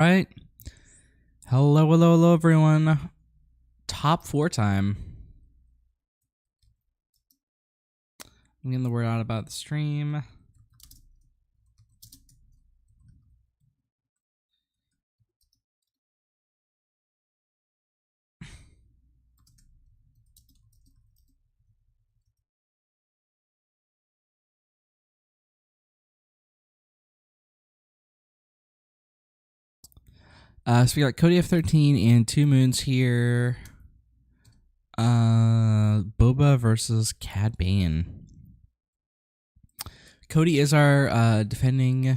All right. Hello, everyone. Top 4 time. I'm getting the word out about the stream. So we got Codyf13 and 2 Moons here. Boba versus Cad Bane. Cody is our defending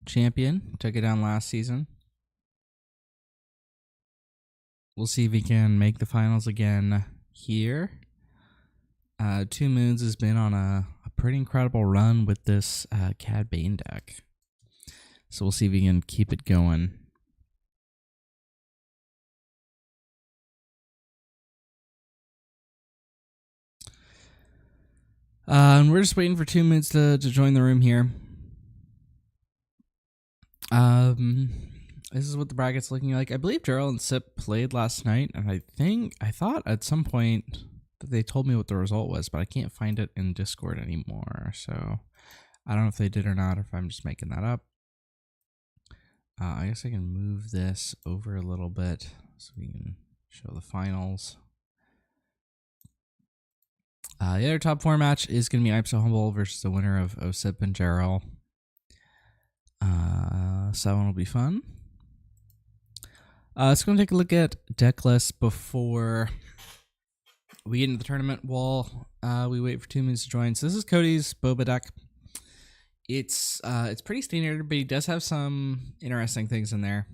champion. Took it down last season. We'll see if he can make the finals again here. 2 Moons has been on a pretty incredible run with this Cad Bane deck. So we'll see if he can keep it going. And we're just waiting for 2 Moons to join the room here. This is what the bracket's looking like. I believe Gerald and Sip played last night, and I thought at some point that they told me what the result was, but I can't find it in Discord anymore. So I don't know if they did or not, or if I'm just making that up. I guess I can move this over a little bit so we can show the finals. The other top 4 match is going to be I'm So Humble versus the winner of Sip and Gerald. So that one will be fun. Let's go and take a look at deck lists before we get into the tournament while we wait for 2 minutes to join. So this is Cody's Boba deck. It's pretty standard, but he does have some interesting things in there.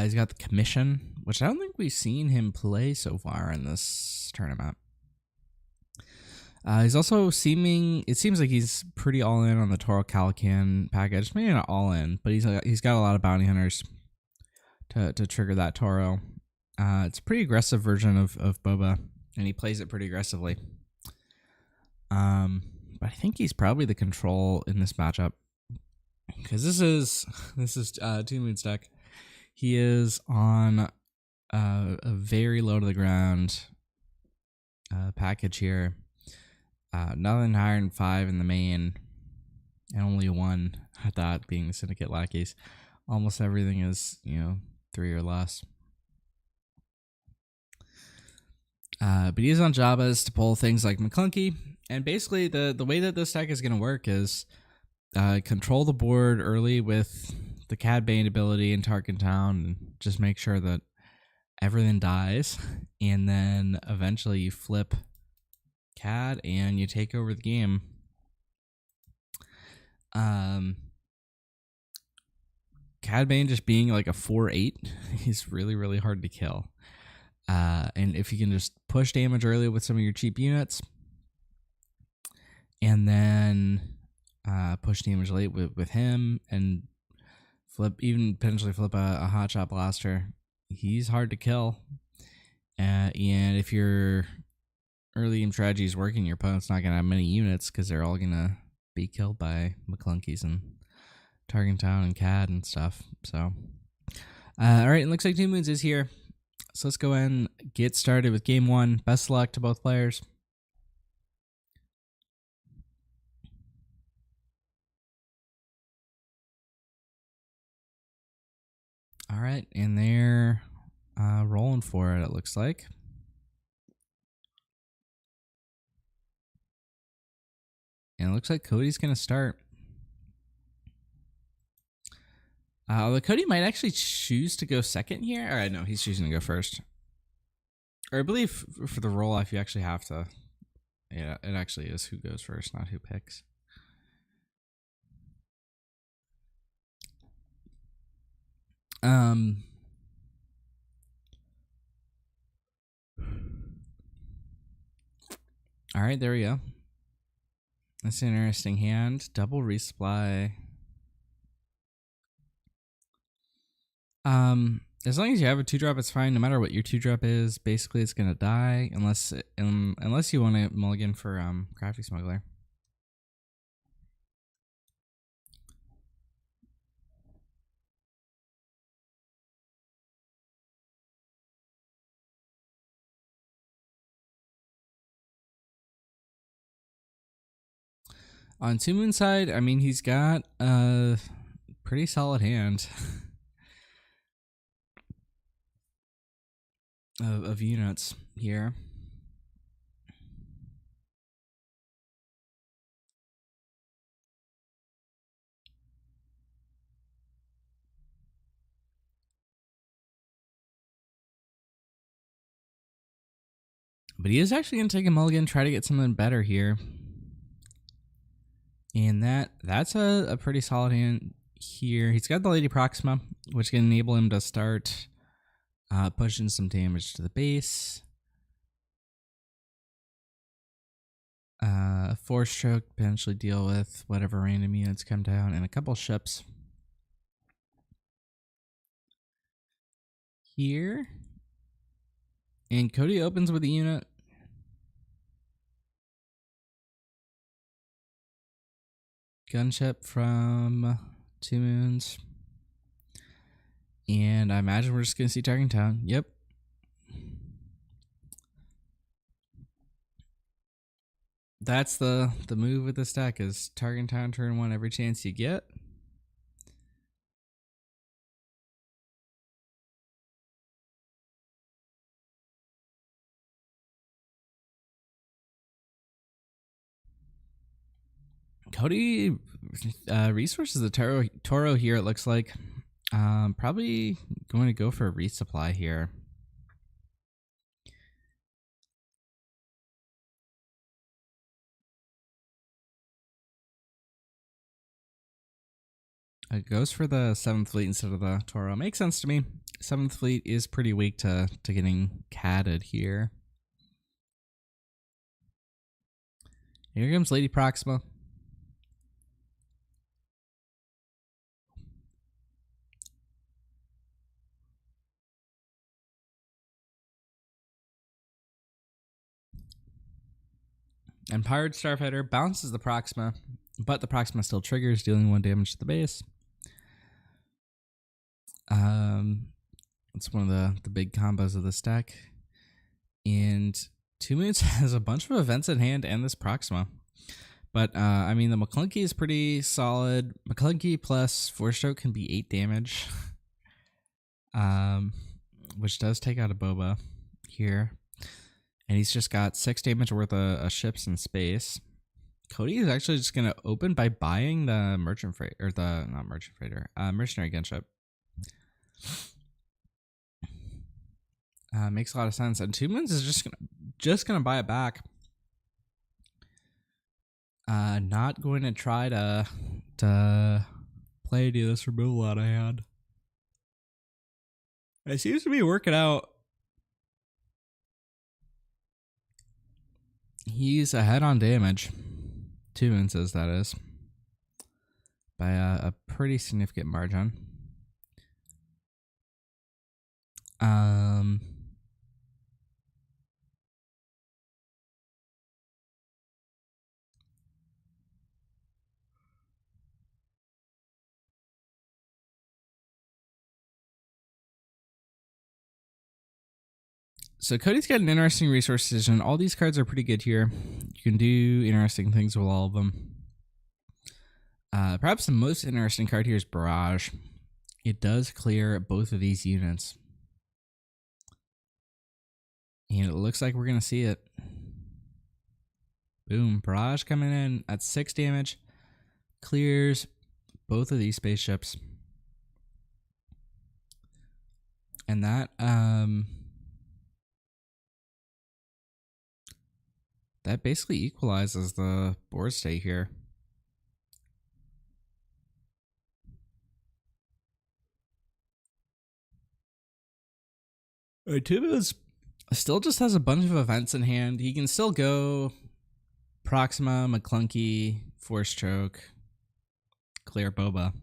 He's got the commission, which I don't think we've seen him play so far in this tournament. He's also it seems like he's pretty all in on the Toro Calican package. Maybe not all in, but he's got a lot of bounty hunters to trigger that Toro. It's a pretty aggressive version of Boba, and he plays it pretty aggressively. But I think he's probably the control in this matchup, because this is 2 Moon's deck. He is on a very low to the ground package here. Nothing higher than 5 in the main, and only 1 at that, being the Syndicate lackeys. Almost everything is 3 or less. But he is on Jabba's to pull things like McClunky, and basically the way that this deck is going to work is control the board early with the Cad Bane ability in Tarkin Town, and just make sure that everything dies, and then eventually you flip Cad and you take over the game. Cad Bane just being like a 4/8 is really hard to kill. And if you can just push damage early with some of your cheap units, and then push damage late with him, and potentially flip a hotshot blaster, he's hard to kill. And if your early game strategy is working, your opponent's not going to have many units because they're all going to be killed by McClunkies and Target Town and Cad and stuff. So, all right, it looks like 2 Moons is here. So let's go ahead and get started with game 1. Best of luck to both players. All right, and they're rolling for it looks like. And it looks like Cody's going to start. Although Cody might actually choose to go second here. All right, no, he's choosing to go first. Or I believe for the roll-off, you actually have to. Yeah, it actually is who goes first, not who picks. All right, there we go. That's an interesting hand. Double resupply. As long as you have a 2-drop, it's fine. No matter what your 2-drop is, basically it's gonna die unless you want to mulligan for Crafty Smuggler. On Two Moon side, I mean, he's got a pretty solid hand of units here. But he is actually going to take a mulligan, try to get something better here. And that's a pretty solid hand here. He's got the Lady Proxima, which can enable him to start pushing some damage to the base. Force Choke, potentially deal with whatever random units come down, and a couple ships. Here. And Cody opens with a unit. Gunship from Two Moons. And I imagine we're just going to see Target Town. Yep. That's the move with this deck is Target Town turn 1 every chance you get. Cody resources the Toro here, it looks like. Probably going to go for a resupply here. It goes for the 7th Fleet instead of the Toro. Makes sense to me. 7th Fleet is pretty weak to getting catted here. Here comes Lady Proxima. And Pirate Starfighter bounces the Proxima, but the Proxima still triggers, dealing 1 damage to the base. It's one of the big combos of this deck. And Two Moons has a bunch of events in hand and this Proxima. But, I mean, the McClunky is pretty solid. McClunky plus Force Stroke can be 8 damage. Which does take out a Boba here. And he's just got 6 damage worth of ships in space. Cody is actually just going to open by buying the Merchant Freighter, or not Merchant Freighter, Mercenary Gunship. Makes a lot of sense. And Two Moons is just gonna buy it back. Not going to try to play any of this removal out of hand. It seems to be working out. He's ahead on damage. Two Moons says that is. By a pretty significant margin. So Cody's got an interesting resource decision. All these cards are pretty good here. You can do interesting things with all of them. Perhaps the most interesting card here is Barrage. It does clear both of these units. And it looks like we're going to see it. Boom. Barrage coming in at 6 damage. Clears both of these spaceships. And that basically equalizes the board state here. Tubas still just has a bunch of events in hand. He can still go Proxima, McClunky, Force Choke, clear Boba.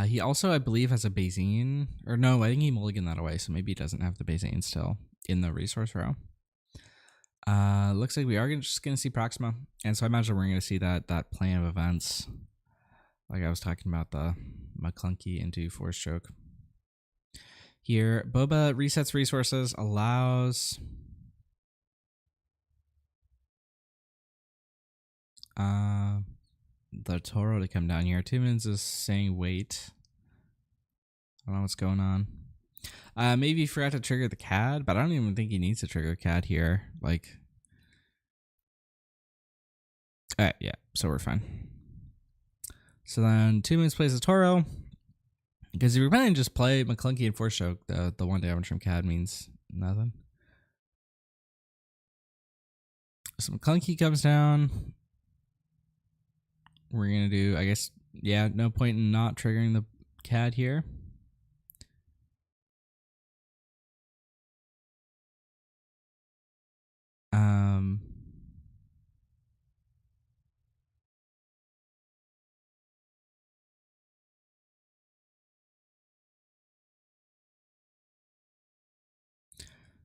He also, I believe, has a Bazine. Or no, I think he mulliganed that away, so maybe he doesn't have the Bazine still in the resource row. Looks like we are just going to see Proxima. And so I imagine we're going to see that plan of events. Like I was talking about, the McClunky into Force Choke. Here, Boba resets resources, allows the Toro to come down here. 2 minutes is saying wait. I don't know what's going on. Maybe he forgot to trigger the CAD, but I don't even think he needs to trigger CAD here. Like, alright, yeah, so we're fine. So then 2 minutes plays the Toro. Because if you're planning to just play McClunky and Force Choke, the 1 damage from CAD means nothing. So McClunky comes down. We're going to do, I guess, yeah, no point in not triggering the CAD here.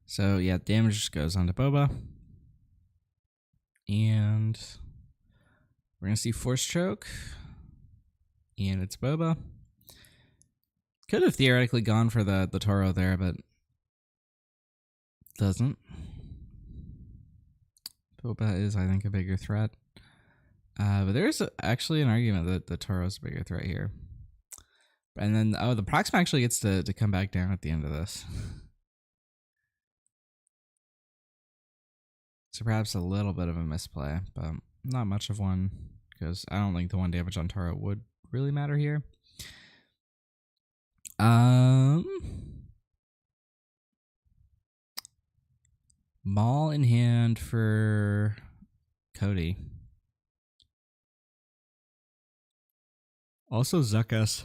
So yeah, damage just goes on to Boba. And we're going to see Force Choke. And it's Boba. Could have theoretically gone for the Toro there, but doesn't. Boba is, I think, a bigger threat. But there's actually an argument that the Toro's a bigger threat here. And then, oh, the Proxima actually gets to come back down at the end of this. So perhaps a little bit of a misplay, but not much of one, because I don't think the 1 damage on Toro would really matter here. Maul in hand for Cody. Also Zuckus.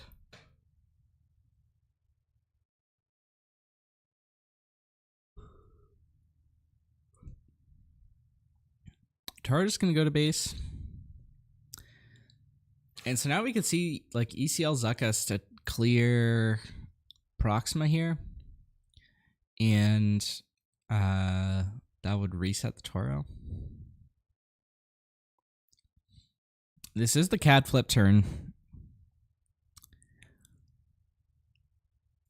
Toro's just going to go to base. And so now we can see like ECL Zuckus to clear Proxima here. And that would reset the Toro. This is the CAD flip turn.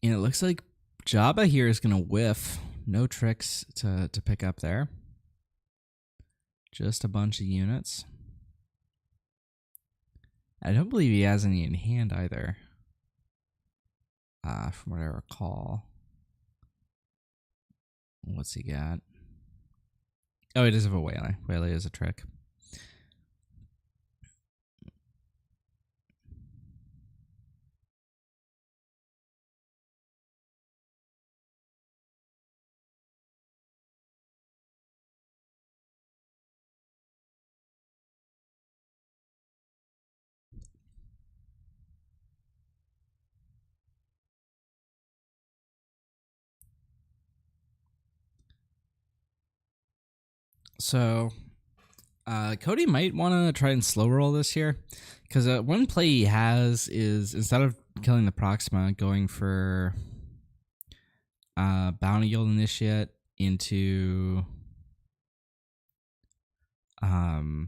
And it looks like Jabba here is going to whiff. No tricks to pick up there. Just a bunch of units. I don't believe he has any in hand either. From what I recall. What's he got? Oh, he does have a Waylay. Waylay is a trick. So, Cody might want to try and slow roll this here. Because one play he has is, instead of killing the Proxima, going for Bounty Yield Initiate into ECL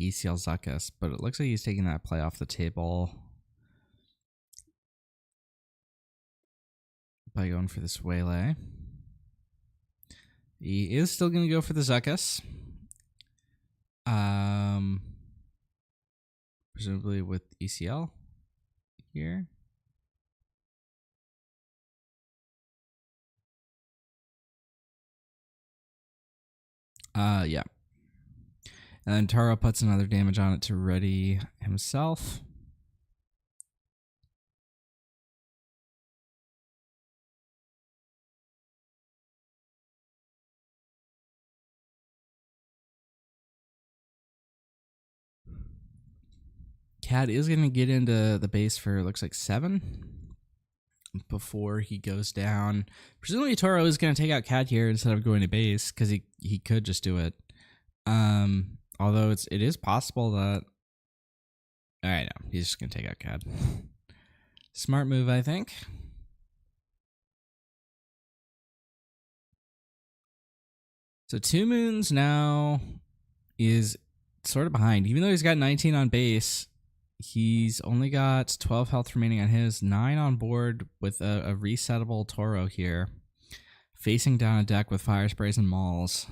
Zuckus. But it looks like he's taking that play off the table by going for this Waylay. He is still going to go for the Zuckus. Presumably with ECL here. Yeah. And then Taro puts another damage on it to ready himself. Cad is going to get into the base for, looks like 7 before he goes down. Presumably Toro is going to take out Cad here instead of going to base, because he could just do it. Although it is possible that... Alright, no, he's just going to take out Cad. Smart move, I think. So 2 Moons now is sort of behind. Even though he's got 19 on base, he's only got 12 health remaining on his, 9 on board with a resettable Toro here. Facing down a deck with fire sprays and mauls.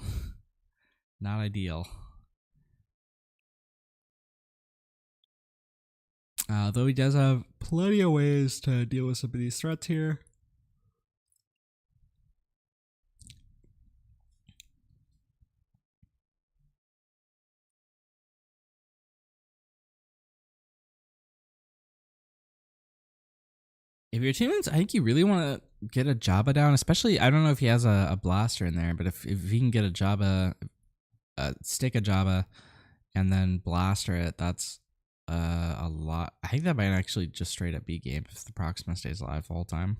Not ideal. Though he does have plenty of ways to deal with some of these threats here. If your teammates, I think you really want to get a Jabba down, especially, I don't know if he has a blaster in there, but if he can get a Jabba, stick a Jabba, and then blaster it, that's a lot. I think that might actually just straight up be game if the Proxima stays alive the whole time.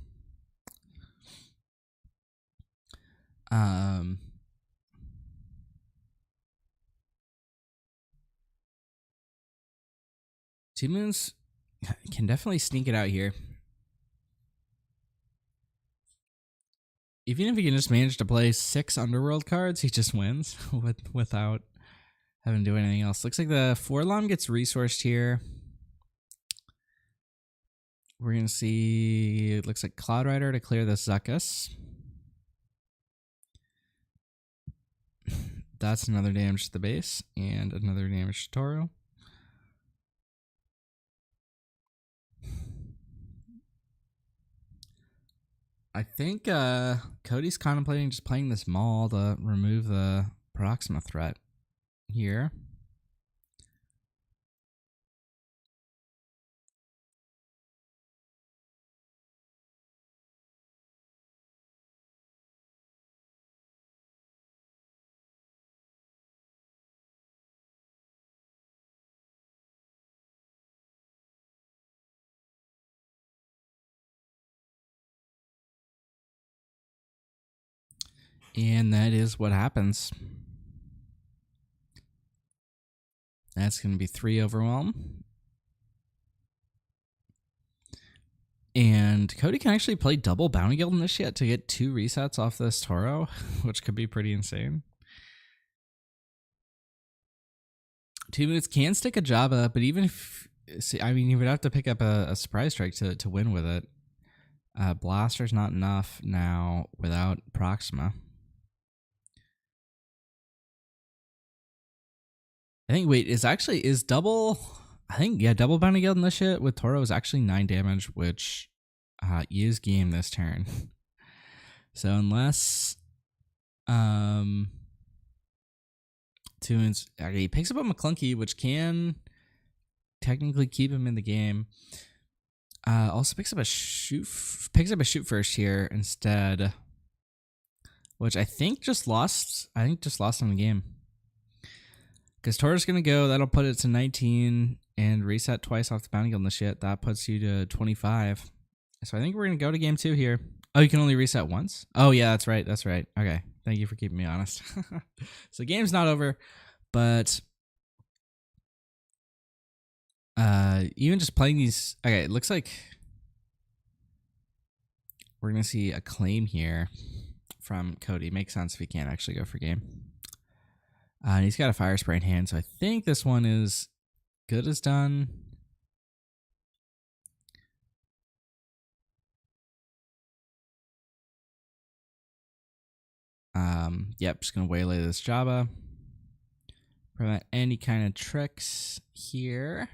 Two Moons can definitely sneak it out here. Even if he can just manage to play 6 Underworld cards, he just wins without having to do anything else. Looks like the Forlom gets resourced here. We're going to see, it looks like Cloud Rider to clear the Zuckuss. That's another damage to the base and another damage to Toro. I think Cody's contemplating just playing this Maul to remove the Proxima threat here. And that is what happens. That's going to be 3 Overwhelm. And Cody can actually play double Bounty Guild Initiate to get 2 resets off this Toro, which could be pretty insane. 2 minutes can stick a Jabba, but even if, I mean, you would have to pick up a Surprise Strike to win with it. Blaster's not enough now without Proxima. I think, wait, is double, I think, yeah, double Bounty Guild Initiate with Toro is actually 9 damage, which is game this turn. So unless, 2 minutes, okay, he picks up a McClunky, which can technically keep him in the game. Also picks up a shoot first here instead, which I think just lost him the game. Because Toro's going to go, that'll put it to 19 and reset twice off the Bounty Guild and the shit. That puts you to 25. So I think we're going to go to game 2 here. Oh, you can only reset once? Oh, yeah, that's right. That's right. Okay. Thank you for keeping me honest. So game's not over, but even just playing these... Okay, it looks like we're going to see a claim here from Cody. Makes sense if he can't actually go for game. And he's got a Fire Spray in hand, so I think this one is good as done. Yep, just going to waylay this Jabba. Prevent any kind of tricks here.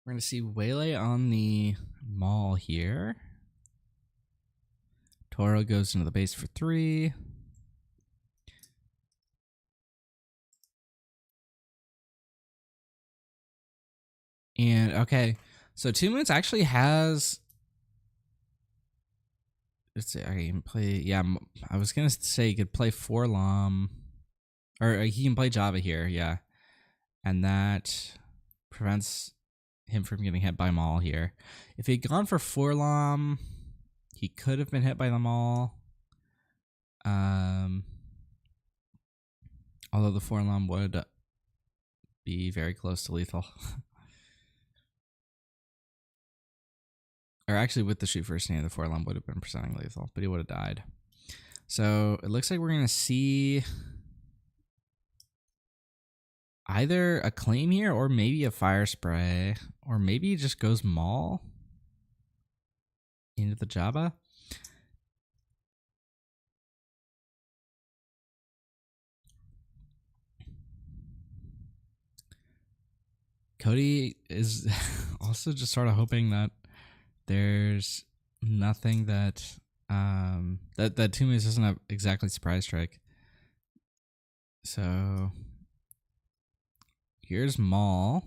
We're going to see Waylay on the Maul here. Toro goes into the base for 3. And, okay, so 2 minutes actually has... Let's see, I can play... Yeah, I was going to say he could play Forlom. Or he can play Jabba here, yeah. And that prevents him from getting hit by Maul here. If he'd gone for Forlom, he could have been hit by the Maul. Although the Forlom would be very close to lethal. Or actually, with the shoot first hand, the Forlom would have been presenting lethal, but he would have died. So it looks like we're going to see either a claim here or maybe a fire spray, or maybe he just goes Maul into the Jabba. Cody is also just sort of hoping that there's nothing that that 2 moves doesn't have exactly surprise strike. So here's Maul.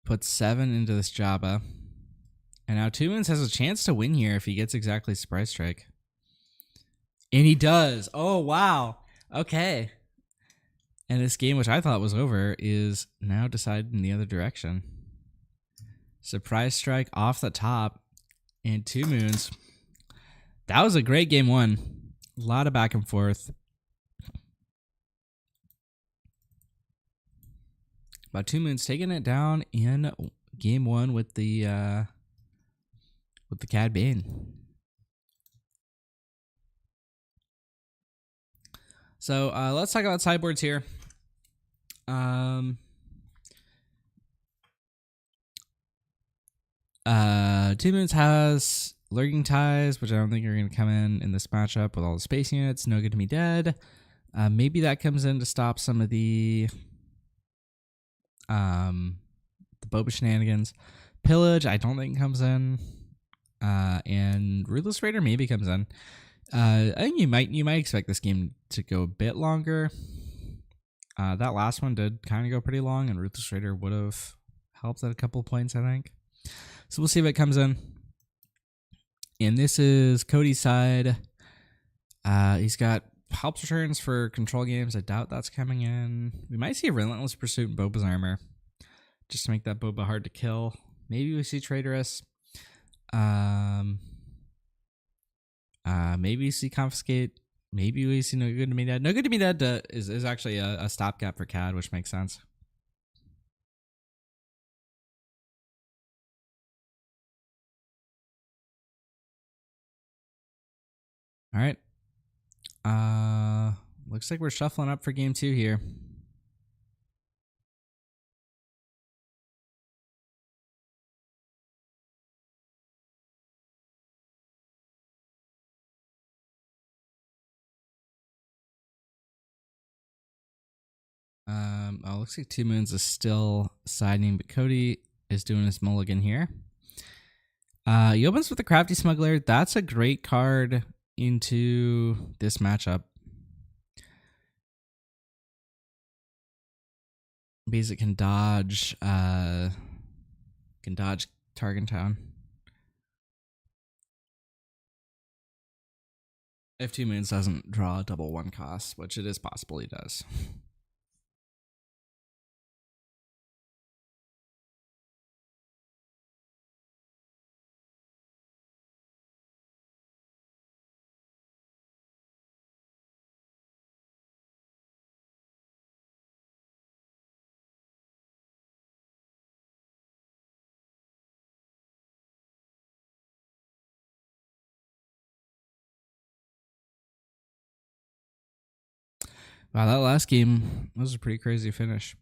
Put 7 into this Jabba. And now 2 moons has a chance to win here if he gets exactly surprise strike. And he does. Oh, wow. Okay. And this game, which I thought was over, is now decided in the other direction. Surprise strike off the top and 2 moons. That was a great game 1. A lot of back and forth. But 2 moons taking it down in game 1 with the Cad Bane. So let's talk about sideboards here. 2 moons has Lurking Ties, which I don't think are going to come in this matchup with all the space units. No Good to Me Dead. Maybe that comes in to stop some of the Boba shenanigans. Pillage, I don't think comes in. And Ruthless Raider maybe comes in. I think you might expect this game to go a bit longer. That last one did kind of go pretty long, and Ruthless Raider would have helped at a couple of points, I think. So we'll see if it comes in. And this is Cody's side. He's got help returns for control games. I doubt that's coming in. We might see a Relentless Pursuit in Boba's armor, just to make that Boba hard to kill. Maybe we see Traitorous. Maybe we see Confiscate. Maybe we see No Good to Me Dead. No Good to Me Dead is actually a stopgap for CAD, which makes sense. All right. Looks like we're shuffling up for game 2 here. Looks like 2 moons is still siding, but Cody is doing his mulligan here. He opens with the Crafty Smuggler. That's a great card into this matchup. Because it can dodge Target Town. If 2 moons doesn't draw a double 1 cost, which it is possible he does. Wow, that last game was a pretty crazy finish.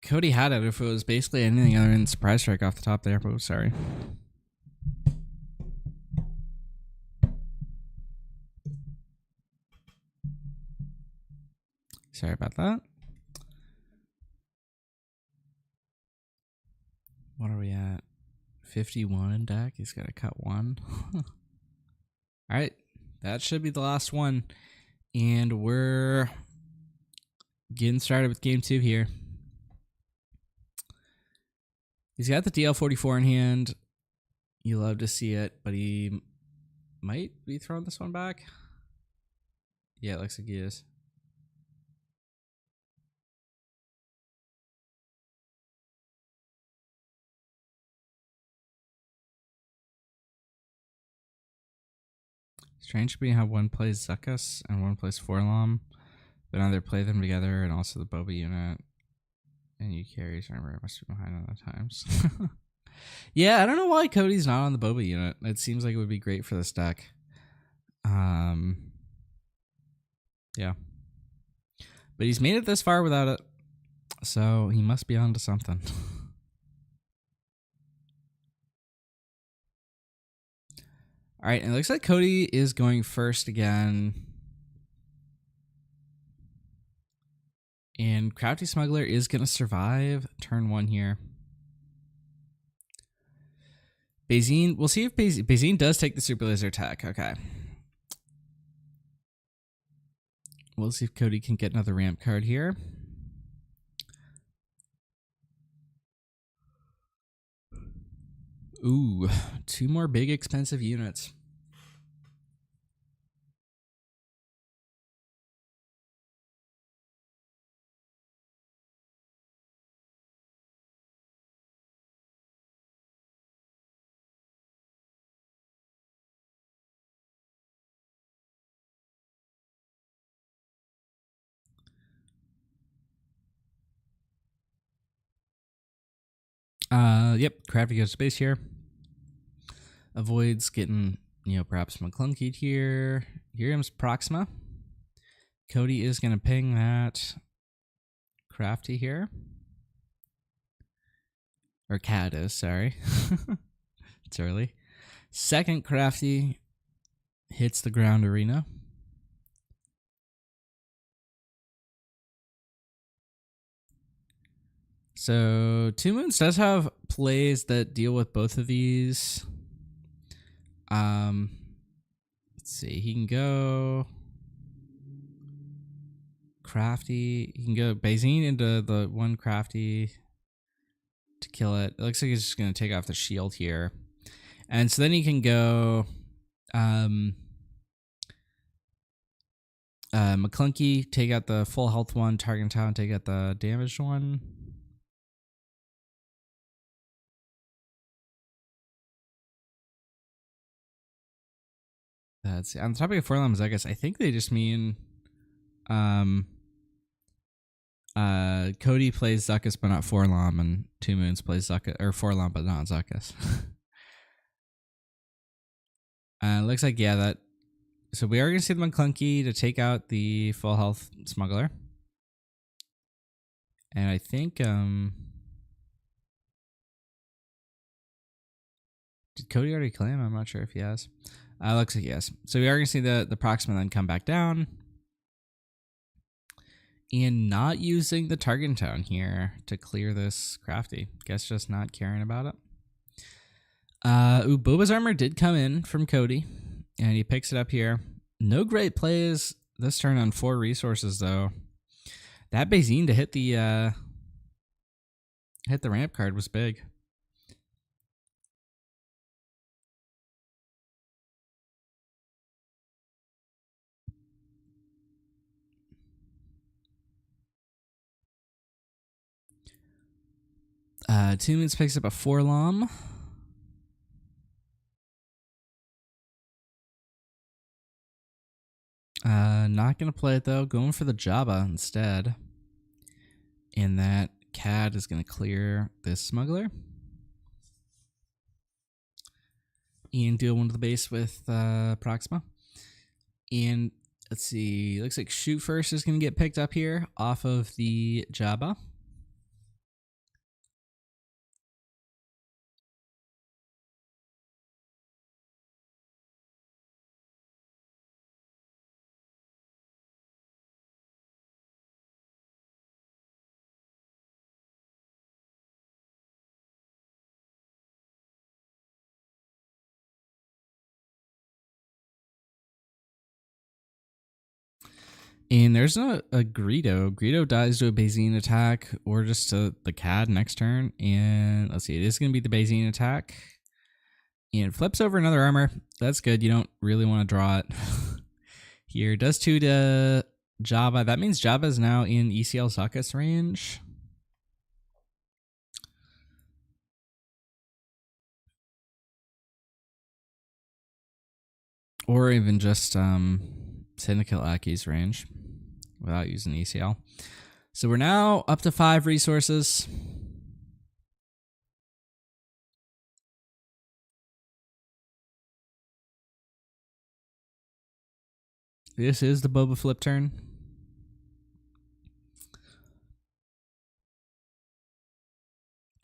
Cody had it if it was basically anything other than surprise strike off the top there, but sorry. Sorry about that. What are we at? 51 in deck. He's got to cut 1. All right. That should be the last one. And we're getting started with game 2 here. He's got the DL44 in hand. You love to see it, but he might be throwing this one back. Yeah, it looks like he is. Strange being how one plays Zuckuss and one plays Forlom, but either play them together and also the Boba unit. And you carry armor. I must be behind on the times. Yeah, I don't know why Cody's not on the Boba unit. It seems like it would be great for this deck. Yeah. But he's made it this far without it. So he must be onto something. All right, and it looks like Cody is going first again. And Crafty Smuggler is going to survive turn 1 here. Bazine, we'll see if Bazine does take the Super Laser attack. Okay. We'll see if Cody can get another ramp card here. Ooh, 2 more big expensive units. Yep, Crafty goes to base here. Avoids getting, perhaps McClunky here. Here comes Proxima. Cody is going to ping that Crafty here. Or Cad is, sorry. It's early. Second Crafty hits the ground arena. So 2 Moons does have plays that deal with both of these. Let's see. He can go Crafty. He can go Bazine into the 1 Crafty to kill it. It looks like he's just going to take off the shield here. And so then he can go McClunky, take out the full health one, Target Town, take out the damaged one. That's on the topic of Forlom Zuckus, I think they just mean Cody plays Zuckus but not Forlom, and 2 Moons plays Zuckus or Forlom but not Zuckus. Looks like that. So we are gonna see the McClunky to take out the full health smuggler. And I think did Cody already claim? I'm not sure if he has. Looks like yes. So we are gonna see the Proxima then come back down. And not using the Target Town here to clear this Crafty. Guess just not caring about it. Boba's armor did come in from Cody, and he picks it up here. No great plays this turn on 4 resources though. That Bazine to hit the ramp card was big. Two Moons picks up a Forlom. Not gonna play it though. Going for the Jabba instead. And that Cad is gonna clear this smuggler. And deal 1 to the base with Proxima. And let's see. Looks like Shoot First is gonna get picked up here off of the Jabba. And there's a Greedo. Greedo dies to a Bazine attack or just to the Cad next turn. And let's see, it is going to be the Bazine attack. And flips over another armor. That's good. You don't really want to draw it. Here, does 2 to Jabba. That means Jabba is now in ECL Zuckus range. Or even just Syndicate Lackey's range without using ECL. So we're now up to 5 resources. This is the Boba flip turn.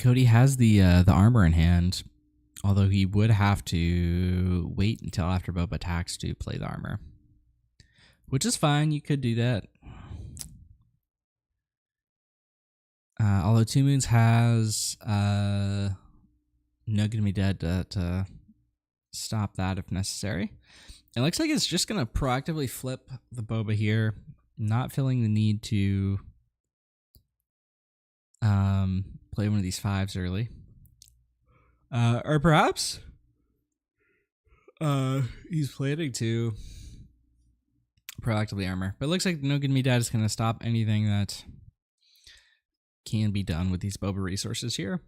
Cody has the armor in hand, although he would have to wait until after Boba attacks to play the armor, which is fine. You could do that. Although Two Moons has No Gonna Be Dead to stop that if necessary. It looks like it's just going to proactively flip the Boba here, not feeling the need to play one of these 5s early. Or perhaps he's planning to proactively armor. But it looks like No Gonna Be Dead is going to stop anything that can be done with these Boba resources here.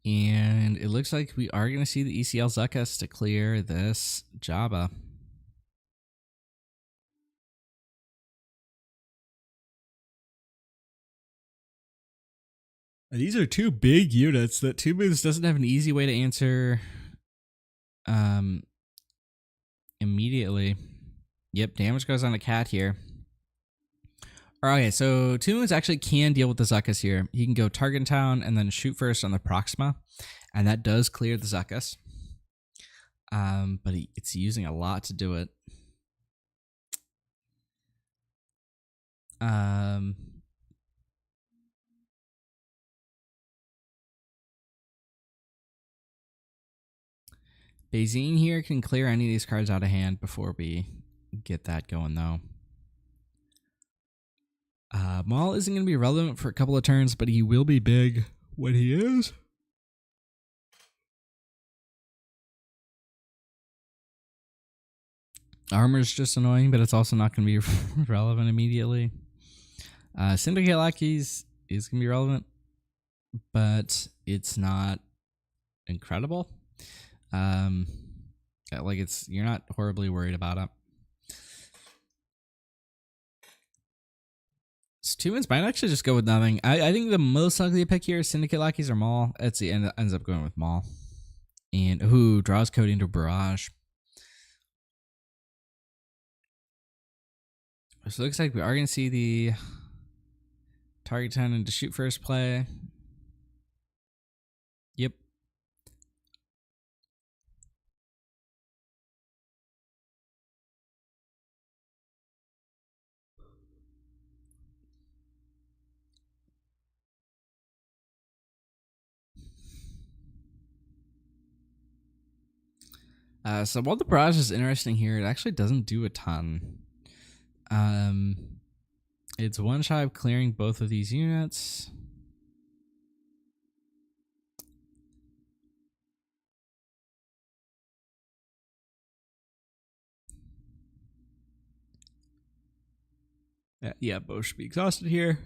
And it looks like we are going to see the ECL Zuckuss to clear this Jabba. These are 2 big units that Two Moons doesn't have an easy way to answer immediately. Yep, damage goes on a cat here. Okay, so Two Moons actually can deal with the Zuckuss here. He can go target town and then shoot first on the Proxima, and that does clear the Zuckuss. But it's using a lot to do it. Bazine here can clear any of these cards out of hand before we get that going, though. Maul isn't going to be relevant for a couple of turns, but he will be big when he is. Armor's just annoying, but it's also not going to be relevant immediately. Syndicate Lackeys is going to be relevant, but it's not incredible. Like you're not horribly worried about it. Two Moons might actually just go with nothing. I think the most likely pick here is Syndicate Lackeys or Maul. It's the end ends up going with Maul. And who draws Cody into Barrage. So it looks like we are going to see the target 10 into shoot first play. Yep. So while the barrage is interesting here, it actually doesn't do a ton. It's one shy of clearing both of these units. Yeah, both should be exhausted here.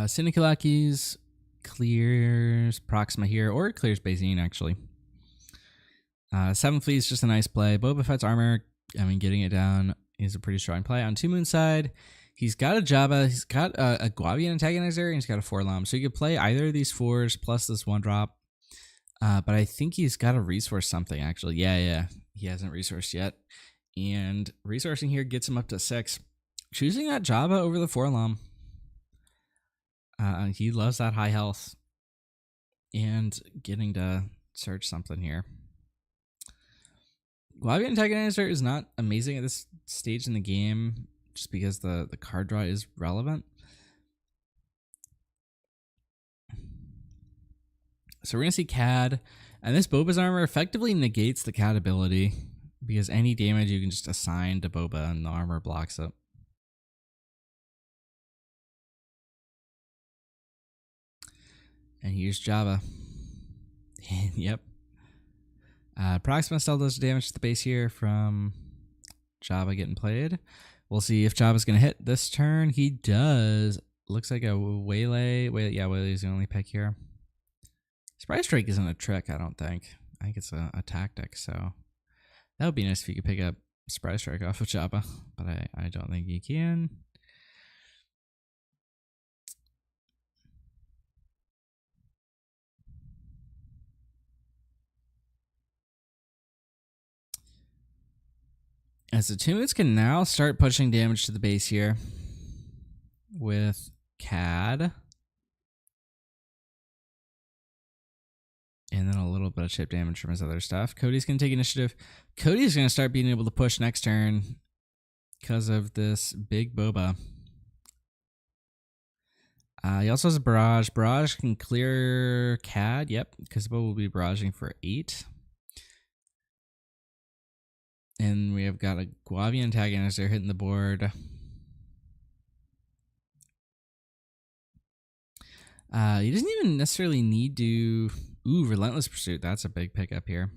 Syndicate Lackeys clears Proxima here, or it clears Bazine, actually. 7 Fleet is just a nice play. Boba Fett's armor, I mean, getting it down is a pretty strong play. On Two Moon's side, he's got a Jabba, he's got a Guavian Antagonizer, and he's got a 4-Lum. So you could play either of these 4s plus this 1-drop. But I think he's got to resource something, actually. Yeah. He hasn't resourced yet. And resourcing here gets him up to 6. Choosing that Jabba over the 4-Lum. He loves that high health. And getting to search something here. Guavian Antagonizer is not amazing at this stage in the game, just because the card draw is relevant. So we're going to see CAD, and this Boba's armor effectively negates the CAD ability, because any damage you can just assign to Boba and the armor blocks it. And here's Jabba. Yep. Proxima still does damage to the base here from Jabba getting played. We'll see if Jabba's going to hit this turn. He does. Looks like a Waylay. Yeah, Waylay's the only pick here. Surprise Strike isn't a trick, I don't think. I think it's a tactic, so that would be nice if you could pick up Surprise Strike off of Jabba, but I don't think you can. So 2 minutes can now start pushing damage to the base here with CAD. And then a little bit of chip damage from his other stuff. Cody's going to take initiative. Cody's going to start being able to push next turn because of this big Boba. He also has a barrage. Barrage can clear CAD. Yep, because Boba will be barraging for 8. And we have got a Guavian antagonist there hitting the board. He doesn't even necessarily need to... Ooh, Relentless Pursuit. That's a big pickup here.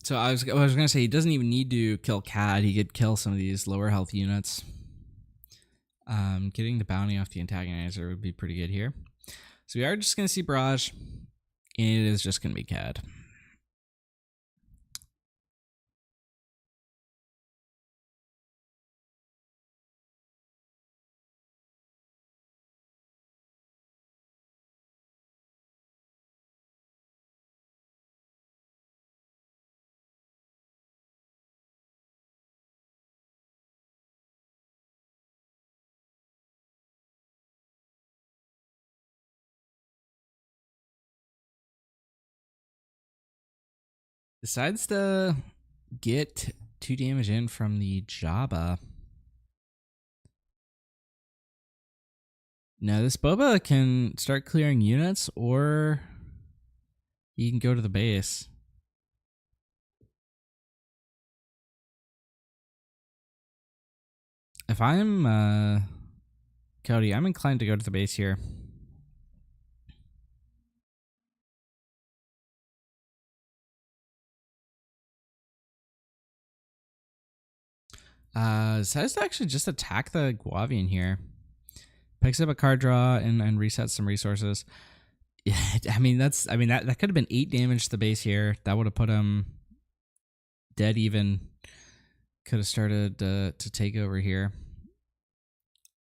So I was going to say he doesn't even need to kill CAD. He could kill some of these lower health units. Getting the bounty off the antagonizer would be pretty good here. So we are just going to see Barrage, and it is just going to be CAD. Decides to get 2 damage in from the Jabba. Now this Boba can start clearing units, or he can go to the base. If I'm Cody, I'm inclined to go to the base here. Decides to actually just attack the Guavian here. Picks up a card draw and resets some resources. I mean that could have been 8 damage to the base here. That would have put him dead even. Could have started to take over here.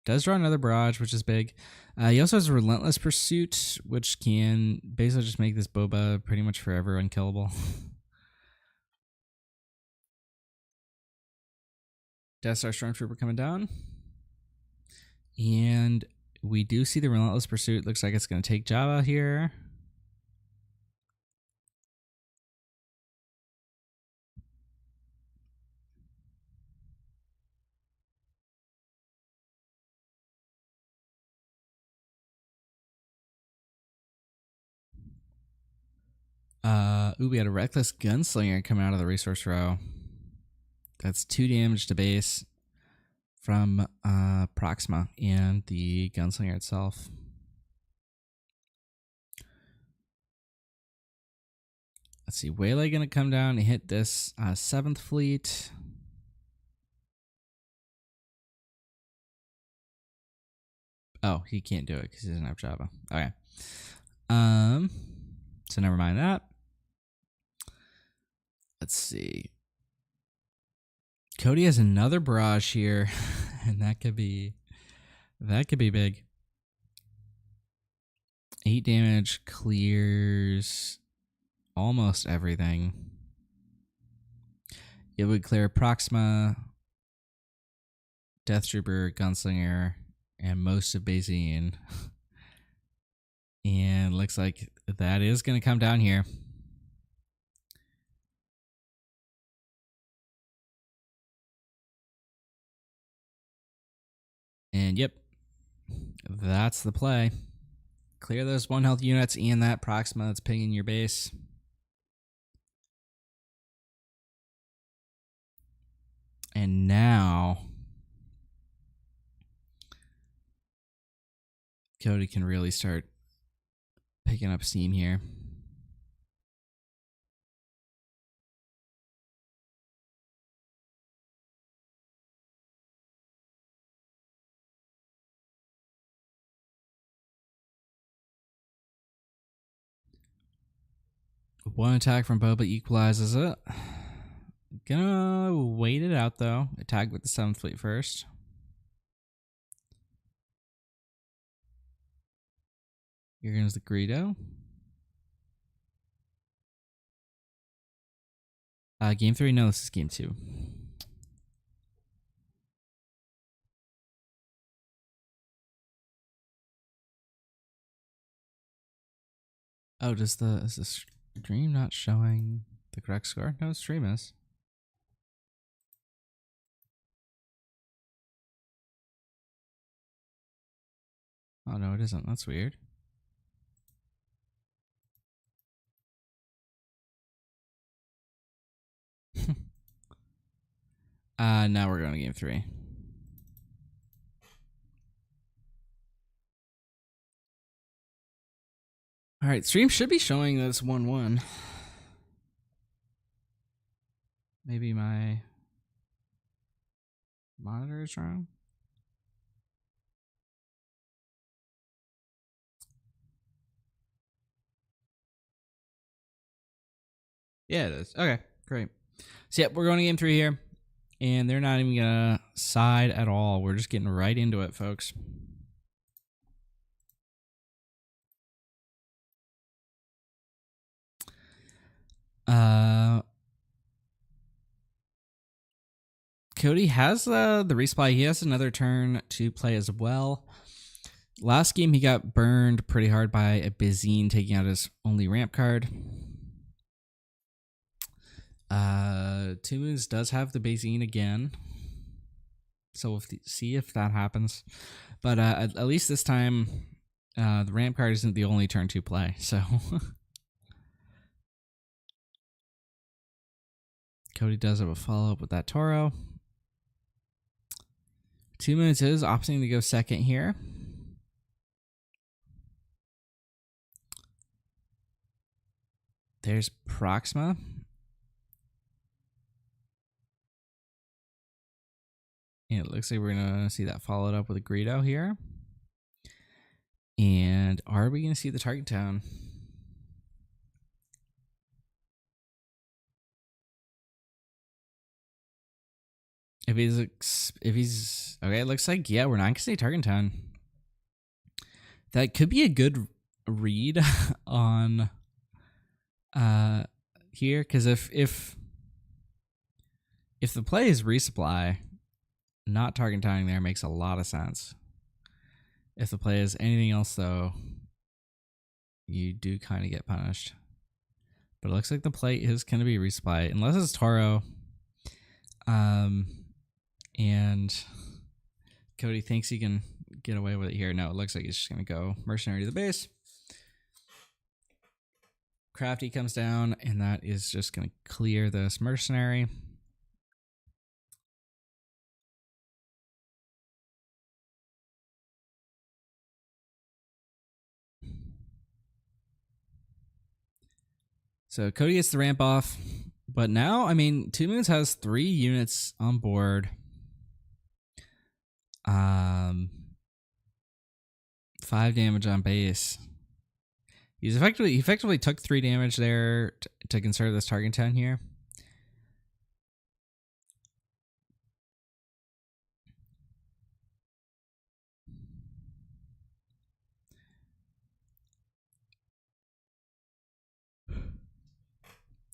Does draw another barrage, which is big. He also has a Relentless Pursuit, which can basically just make this Boba pretty much forever unkillable. Death Star Stormtrooper coming down. And we do see the Relentless Pursuit. Looks like it's going to take Jabba here. Ooh, we had a Reckless Gunslinger coming out of the resource row. That's 2 damage to base from Proxima and the Gunslinger itself. Let's see, Waylay gonna come down and hit this 7th fleet. Oh, he can't do it because he doesn't have Jabba. Okay. So never mind that. Let's see. Cody has another barrage here, and that could be big. 8 damage clears almost everything. It would clear Proxima, Death Trooper, Gunslinger, and most of Bayesian. And looks like that is going to come down here. And yep, that's the play. Clear those 1 health units and that Proxima that's pinging your base. And now Cody can really start picking up steam here. One attack from Boba equalizes it. Gonna wait it out though. Attack with the 7th fleet first. Here comes the Greedo. Game 3, no, this is game 2. Oh, is the stream not showing the correct score? No, stream is. Oh no, it isn't. That's weird. Now we're going to game 3. All right, stream should be showing that it's 1-1. Maybe my monitor is wrong. Yeah, it is. Okay, great. So yeah, we're going to game 3 here, and they're not even gonna side at all. We're just getting right into it, folks. Cody has the resupply. He has another turn to play as well. Last game, he got burned pretty hard by a Bizine taking out his only ramp card. Two Moons does have the Bizine again, so we'll see if that happens. But at least this time, the ramp card isn't the only turn to play. So Cody does have a follow up with that Toro. 2 Moons is opting to go second here. There's Proxima. And it looks like we're going to see that followed up with a Greedo here. And are we going to see the target town? If he's okay, it looks like, yeah, we're not going to see target town. That could be a good read on here, because if the play is resupply, not target towning there makes a lot of sense. If the play is anything else, though, you do kind of get punished. But it looks like the play is going to be resupply, unless it's Toro. And Cody thinks he can get away with it here. No, it looks like he's just going to go mercenary to the base. Crafty comes down, and that is just going to clear this mercenary. So Cody gets the ramp off. But now, I mean, 2 Moons has 3 units on board. 5 damage on base. He effectively took 3 damage there to conserve this target town here.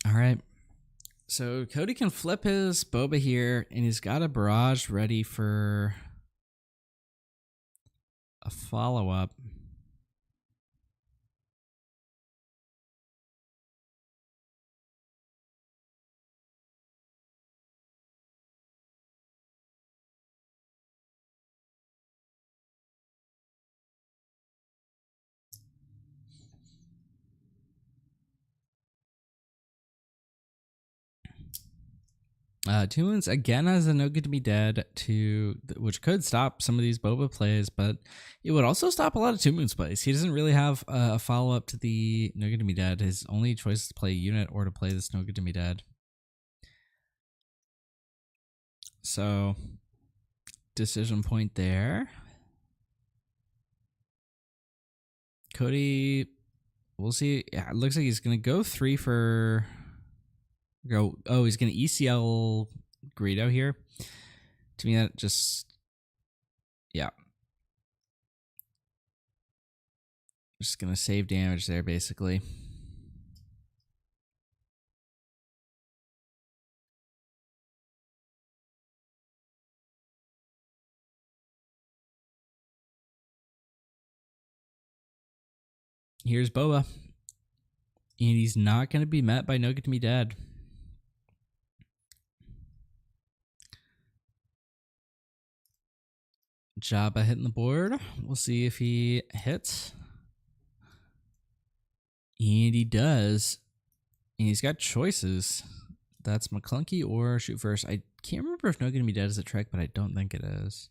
All right. So Cody can flip his Boba here, and he's got a barrage ready for a follow-up. Two Moons again has a No Good to Be Dead, which could stop some of these Boba plays, but it would also stop a lot of 2 Moons plays. He doesn't really have a follow-up to the No Good to Be Dead. His only choice is to play a unit or to play this No Good to Be Dead. So, decision point there. Cody, we'll see. Yeah, it looks like he's going to go 3 for Go. Oh, he's gonna ECL Greedo here. To me, that just yeah. Just gonna save damage there, basically. Here's Boba. And he's not going to be met by No Get to Me Dead. Jabba hitting the board. We'll see if he hits. And he does. And he's got choices. That's McClunky or Shoot First. I can't remember if No Get to Me Dead is a trick, but I don't think it is.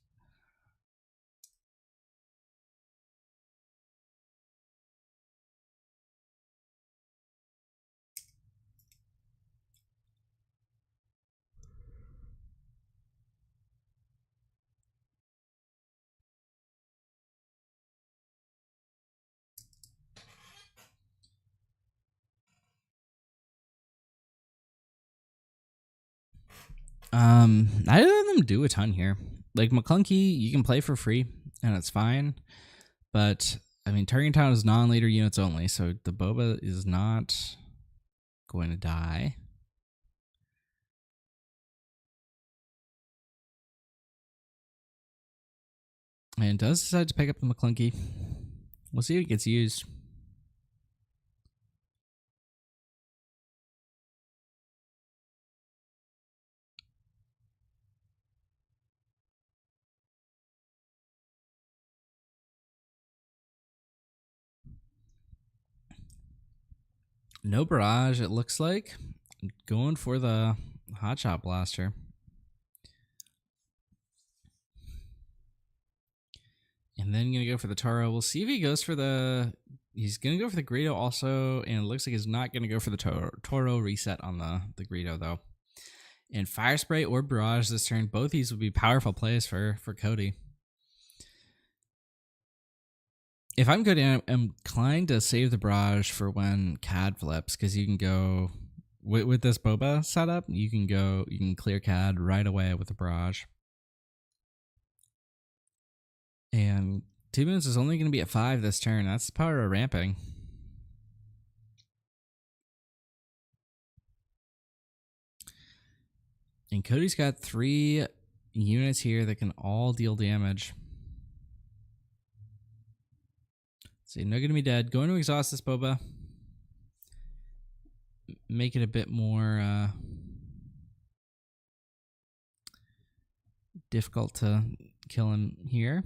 Neither of them do a ton here. Like McClunky, you can play for free, and it's fine. But I mean, Target Town is non-leader units only, so the Boba is not going to die. And does decide to pick up the McClunky. We'll see if it gets used. No barrage, it looks like. Going for the Hotshot Blaster. And then going to go for the Taro. We'll see if he goes for the... He's going to go for the Greedo also, and it looks like he's not going to go for the Toro reset on the Greedo, though. And Fire Spray or Barrage this turn. Both these would be powerful plays for Cody. If I'm Cody, I'm inclined to save the Barrage for when CAD flips, because you can go... With this Boba setup, you can clear CAD right away with the Barrage. And 2 Moons is only going to be at 5 this turn. That's the power of ramping. And Cody's got 3 units here that can all deal damage. See, No Gonna Be Dead. Going to exhaust this Boba. Make it a bit more difficult to kill him here.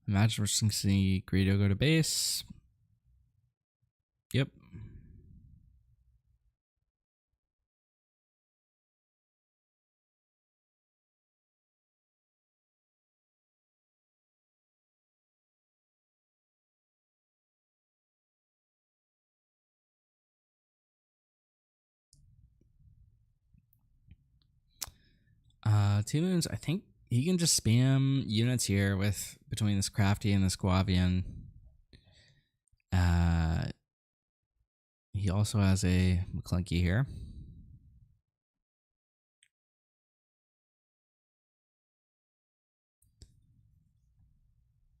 Imagine we're just going to see Greedo go to base. Yep. Two Moons, I think he can just spam units here with between this Crafty and this Guavian. He also has a McClunky here.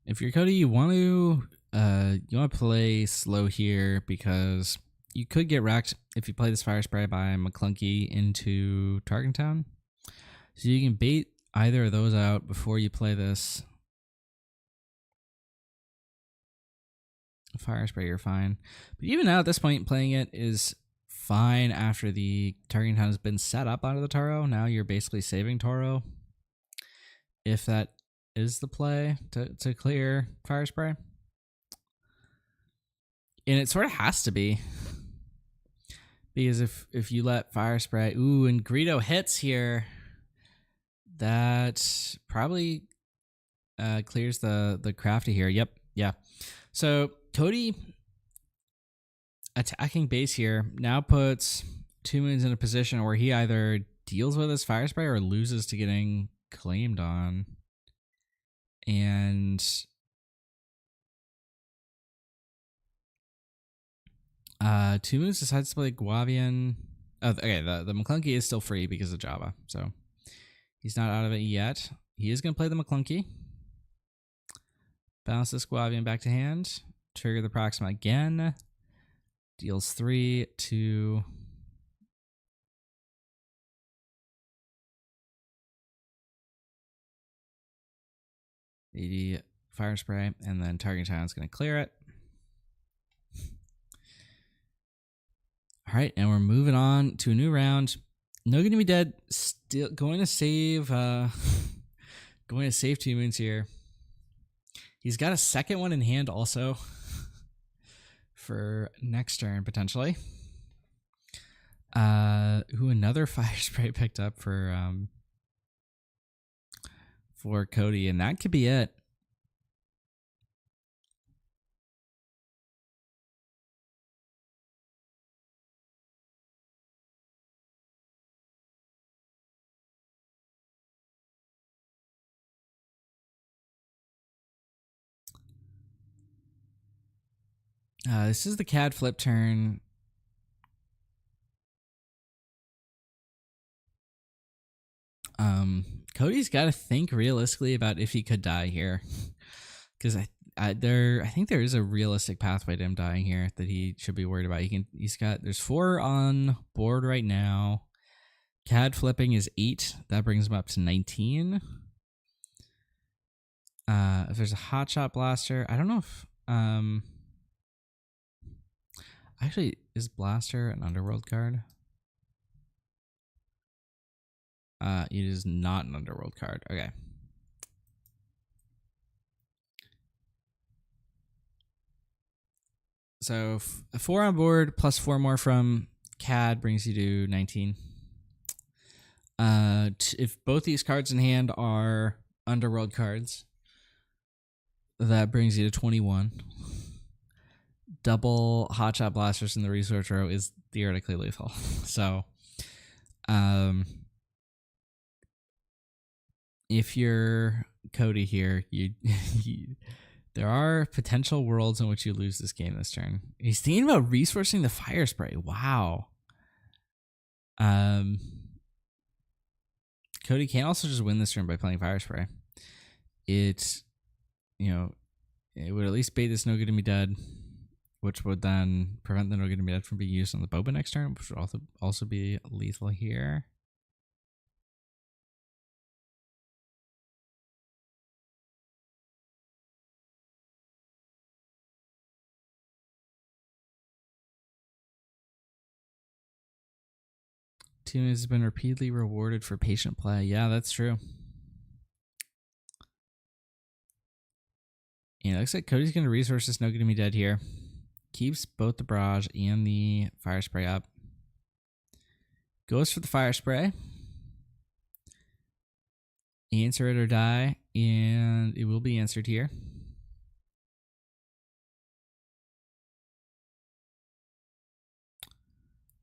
If you're Cody, you want to play slow here because you could get wrecked if you play this Fire Spray by McClunky into Target Town. So you can bait either of those out before you play this Fire Spray, you're fine. But even now at this point, playing it is fine after the Target Town has been set up out of the Taro. Now you're basically saving Toro. If that is the play to clear Fire Spray. And it sort of has to be. Because if you let Fire Spray... Ooh, and Greedo hits here... That probably clears the Crafty here. Yep, yeah. So Cody attacking base here now puts 2 Moons in a position where he either deals with his fire spray or loses to getting claimed on. And Two Moons decides to play Guavian. Oh, okay, the McClunky is still free because of Java, so he's not out of it yet. He is going to play the McClunky. Bounce this Guavian back to hand. Trigger the Proxima again. Deals 3 to... the fire spray, and then target child is going to clear it. All right, and we're moving on to a new round. No Gonna Be Dead. Still going to save. Going to save 2 Moons here. He's got a second one in hand also for next turn potentially. Who another fire spray picked up for Cody, and that could be it. This is the CAD flip turn. Cody's got to think realistically about if he could die here, because I think there is a realistic pathway to him dying here that he should be worried about. There's 4 on board right now. CAD flipping is 8. That brings him up to 19. If there's a hotshot blaster, I don't know if actually is blaster an underworld card? It is not an underworld card. Okay. So 4 on board plus 4 more from CAD brings you to 19. If both these cards in hand are underworld cards, that brings you to 21. Double hotshot blasters in the resource row is theoretically lethal. So, if you're Cody here, there are potential worlds in which you lose this game this turn. He's thinking about resourcing the fire spray. Wow. Cody can also just win this turn by playing fire spray. It would at least bait this No Good to Be Dead, which would then prevent the No Good to Be Dead from being used on the Boba next turn, which would also be lethal here. Team has been repeatedly rewarded for patient play. Yeah, that's true. Yeah, it looks like Cody's going to resource this No Good to Be Dead here. Keeps both the barrage and the fire spray up. Goes for the fire spray. Answer it or die, and it will be answered here.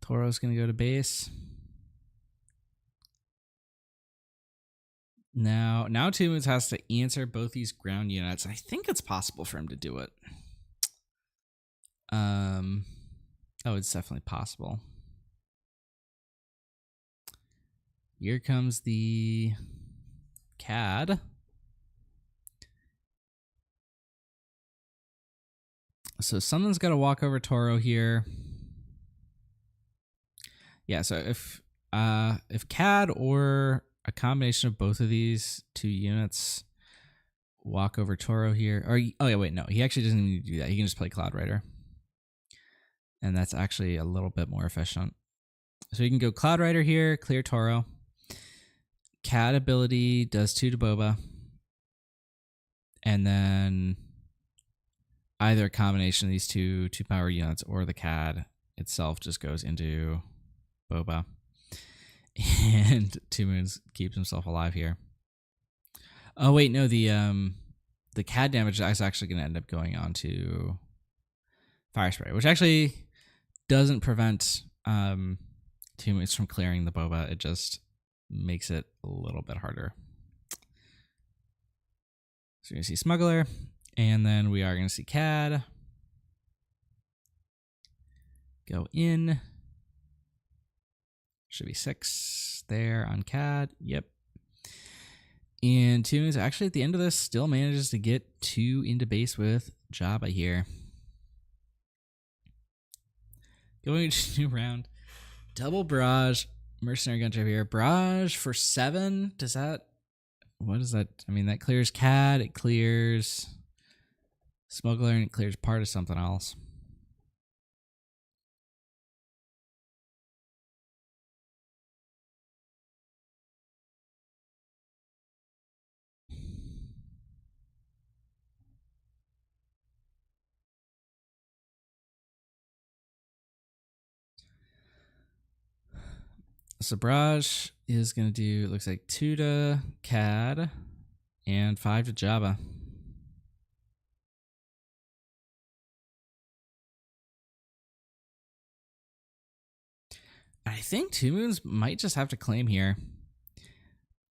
Toro's going to go to base. Now 2 Moons has to answer both these ground units. I think it's possible for him to do it. Oh, it's definitely possible. Here comes the CAD. So someone's got to walk over Toro here. Yeah, so if CAD or a combination of both of these 2 units walk over Toro here, or oh yeah, wait, no, he actually doesn't need to do that. He can just play Cloud Rider, and that's actually a little bit more efficient. So you can go Cloud Rider here, clear Toro. CAD ability does 2 to Boba, and then either a combination of these two power units or the CAD itself just goes into Boba. And 2 Moons keeps himself alive here. Oh wait, no, the CAD damage is actually going to end up going on to fire spray, which actually doesn't prevent 2 Moons from clearing the Boba. It just makes it a little bit harder. So you're going to see Smuggler, and then we are going to see Cad. Go in. Should be 6 there on Cad. Yep. And Toons actually at the end of this still manages to get 2 into base with Jabba here. Going to new round. Double Barrage. Mercenary Gunship here. Barrage for 7. Does that... What is that? I mean, that clears Cad. It clears Smuggler, and it clears part of something else. So Barrage is going to do, looks like 2 to Cad and 5 to Jabba. I think 2 Moons might just have to claim here.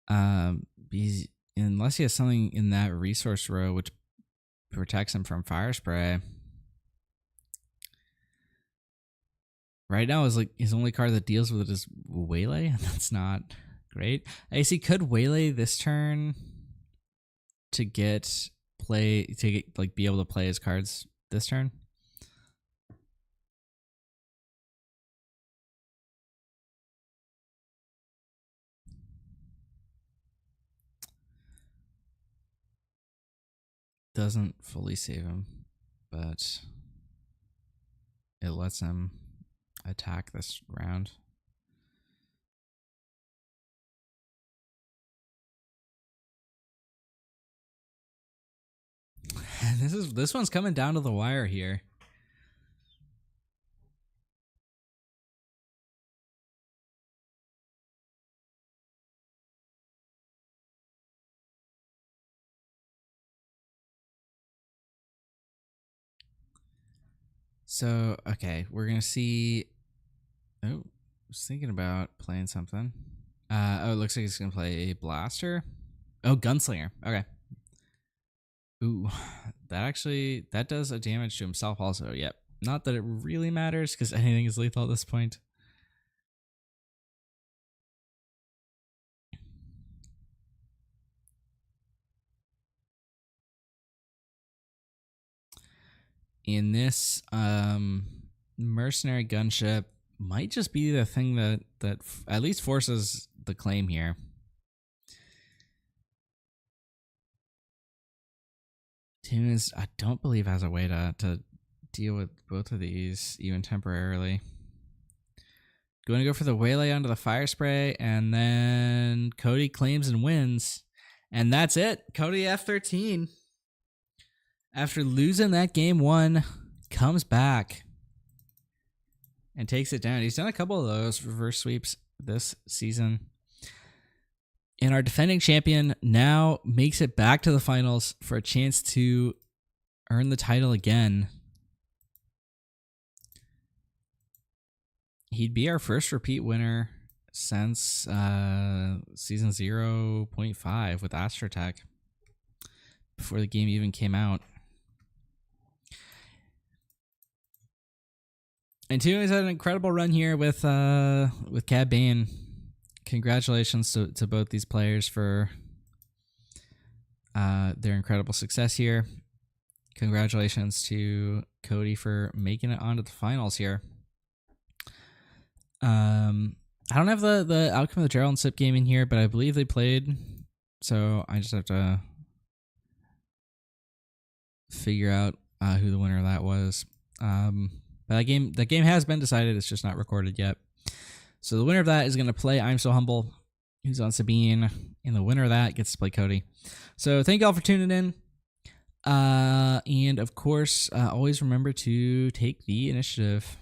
Unless he has something in that resource row which protects him from Fire Spray. Right now is like his only card that deals with it is Waylay, and that's not great. I see could Waylay this turn to get play to get, like be able to play his cards this turn. Doesn't fully save him, but it lets him attack this round. This one's coming down to the wire here. So, okay, we're going to see... Oh, I was thinking about playing something. Oh, it looks like he's going to play a Blaster. Oh, Gunslinger. Okay. Ooh, that does a damage to himself also. Yep. Not that it really matters, because anything is lethal at this point. In this, Mercenary Gunship might just be the thing that at least forces the claim here. Tunes, I don't believe has a way to deal with both of these, even temporarily. Going to go for the Waylay onto the Fire Spray, and then Cody claims and wins. And that's it. Codyf13, after losing that game 1, comes back and takes it down. He's done a couple of those reverse sweeps this season. And our defending champion now makes it back to the finals for a chance to earn the title again. He'd be our first repeat winner since season 0.5 with Astrotech, before the game even came out. And Tunes had an incredible run here with Cad Bane. Congratulations to both these players for their incredible success here. Congratulations to Cody for making it onto the finals here. I don't have the outcome of the Gerald and Sip game in here, but I believe they played, so I just have to figure out who the winner of that was. But that game has been decided. It's just not recorded yet. So the winner of that is going to play I'm So Humble, who's on Sabine, and the winner of that gets to play Cody. So thank you all for tuning in. And of course, always remember to take the initiative.